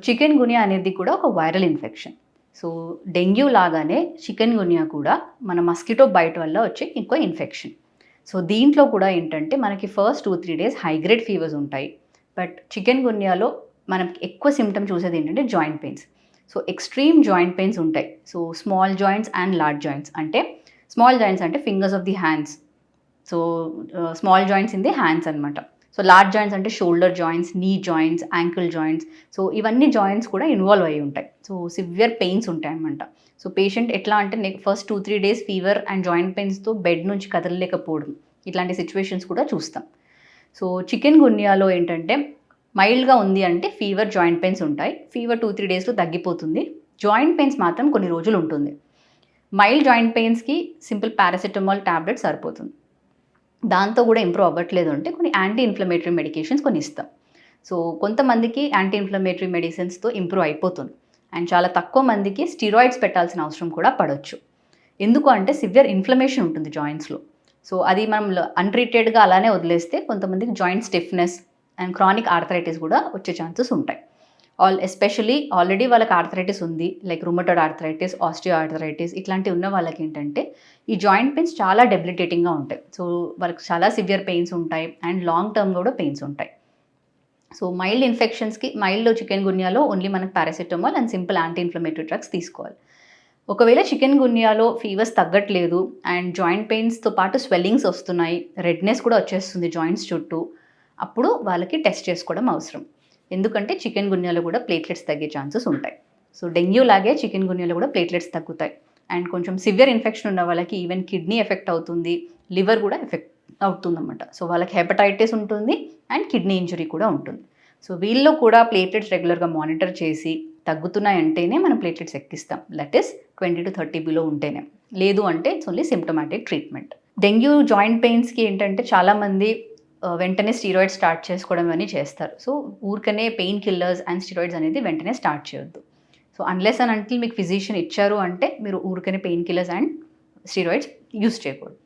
Chicken గున్యా అనేది కూడా ఒక వైరల్ ఇన్ఫెక్షన్. సో డెంగ్యూ లాగానే చికెన్ గున్యా కూడా మన మస్కిటో బైట్ వల్ల వచ్చే ఇంకో ఇన్ఫెక్షన్. సో దీంట్లో కూడా ఏంటంటే మనకి first 2-3 days high grade fevers ఉంటాయి. బట్ చికెన్ గున్యాలో మనకి ఎక్కువ సిమ్టమ్ చూసేది ఏంటంటే joint pains. So extreme joint pains ఉంటాయి. So small joints and large joints అంటే స్మాల్ జాయింట్స్ అంటే fingers of the hands. So small joints in the hands అనమాట. సో లార్జ్ జాయింట్స్ అంటే shoulder joints, knee joints, ankle joints. So ఇవన్నీ joints కూడా involve అయ్యి ఉంటాయి. So severe pains ఉంటాయన్నమాట. So patient ఎట్లా అంటే first 2-3 days fever and joint పెయిన్స్‌తో బెడ్ నుంచి కదలలేకపోవడం. ఇట్లాంటి సిట్యుయేషన్స్ కూడా చూస్తాం. సో చికెన్ గున్యాలో ఏంటంటే మైల్డ్‌గా ఉంది అంటే ఫీవర్, జాయింట్ పెయిన్స్ ఉంటాయి. ఫీవర్ 2-3 డేస్‌లో తగ్గిపోతుంది. జాయింట్ పెయిన్స్ మాత్రం కొన్ని రోజులు ఉంటుంది. మైల్డ్ జాయింట్ పెయిన్స్‌కి సింపుల్ పారాసిటమాల్ టాబ్లెట్ సరిపోతుంది. దాంతో కూడా ఇంప్రూవ్ అవ్వట్లేదు అంటే కొన్ని యాంటీ ఇన్‌ఫ్లమేటరీ మెడికేషన్స్ కొన్ని ఇస్తాం. సో కొంతమందికి యాంటీ ఇన్‌ఫ్లమేటరీ మెడిసిన్స్‌తో ఇంప్రూవ్ అయిపోతుంది. అండ్ చాలా తక్కువ మందికి స్టెరాయిడ్స్ పెట్టాల్సిన అవసరం కూడా పడొచ్చు. ఎందుకు అంటే సివియర్ ఇన్‌ఫ్లమేషన్ ఉంటుంది జాయింట్స్‌లో. సో అది మనం అన్‌ట్రీటెడ్‌గా అలానే వదిలేస్తే కొంతమందికి joint stiffness and chronic arthritis కూడా వచ్చే ఛాన్సెస్ ఉంటాయి. ఎస్పెషల్లీ ఆల్రెడీ వాళ్ళకి ఆర్థరైటిస్ ఉంది. Like rheumatoid arthritis, osteo arthritis ఇట్లాంటివి ఉన్న వాళ్ళకేంటంటే ఈ జాయింట్ పెయిన్స్ చాలా డెబిలిటేటింగ్‌గా ఉంటాయి. సో వాళ్ళకి చాలా సివియర్ పెయిన్స్ ఉంటాయి అండ్ లాంగ్ టర్మ్ కూడా పెయిన్స్ ఉంటాయి. సో మైల్డ్ ఇన్ఫెక్షన్స్‌కి మైల్డ్ చికెన్ గున్యాలో ఓన్లీ మనకు paracetamol and simple anti inflammatory drugs తీసుకోవాలి. ఒకవేళ చికెన్ గున్యాలో ఫీవర్స్ తగ్గట్లేదు అండ్ జాయింట్ పెయిన్స్‌తో పాటు స్వెల్లింగ్స్ వస్తున్నాయి, రెడ్‌నెస్ కూడా వచ్చేస్తుంది జాయింట్స్ చుట్టూ. అప్పుడు వాళ్ళకి టెస్ట్ చేసుకోవడం అవసరం. ఎందుకంటే చికెన్ గున్యాలో కూడా ప్లేట్లెట్స్ తగ్గే ఛాన్సెస్ ఉంటాయి. సో డెంగ్యూ లాగే చికెన్ గున్యాలో కూడా ప్లేట్లెట్స్ తగ్గుతాయి. అండ్ కొంచెం సివియర్ ఇన్ఫెక్షన్ ఉన్న వాళ్ళకి ఈవెన్ కిడ్నీ ఎఫెక్ట్ అవుతుంది, లివర్ కూడా ఎఫెక్ట్ అవుతుందన్నమాట. సో వాళ్ళకి హెపటైటిస్ ఉంటుంది అండ్ కిడ్నీ ఇంజరీ కూడా ఉంటుంది. సో వీళ్ళలో కూడా ప్లేట్లెట్స్ రెగ్యులర్‌గా మానిటర్ చేసి తగ్గుతున్నాయంటేనే మనం ప్లేట్లెట్స్ ఎక్కిస్తాం. దట్ ఈస్ 20-30 బిలో ఉంటేనే. లేదు అంటే it's only symptomatic treatment. Dengue joint పెయిన్స్‌కి ఏంటంటే చాలామంది వెంటనే స్టెరాయిడ్స్ స్టార్ట్ చేసుకోవడం అని చేస్తారు. సో ఊరికనే పెయిన్ కిల్లర్స్ అండ్ స్టెరాయిడ్స్ అనేది వెంటనే స్టార్ట్ చేయొద్దు. సో అన్లెస్ అండ్ అంటిల్ మీకు ఫిజిషియన్ ఇచ్చారు అంటే మీరు ఊరికనే pain killers and steroids use చేయకూడదు.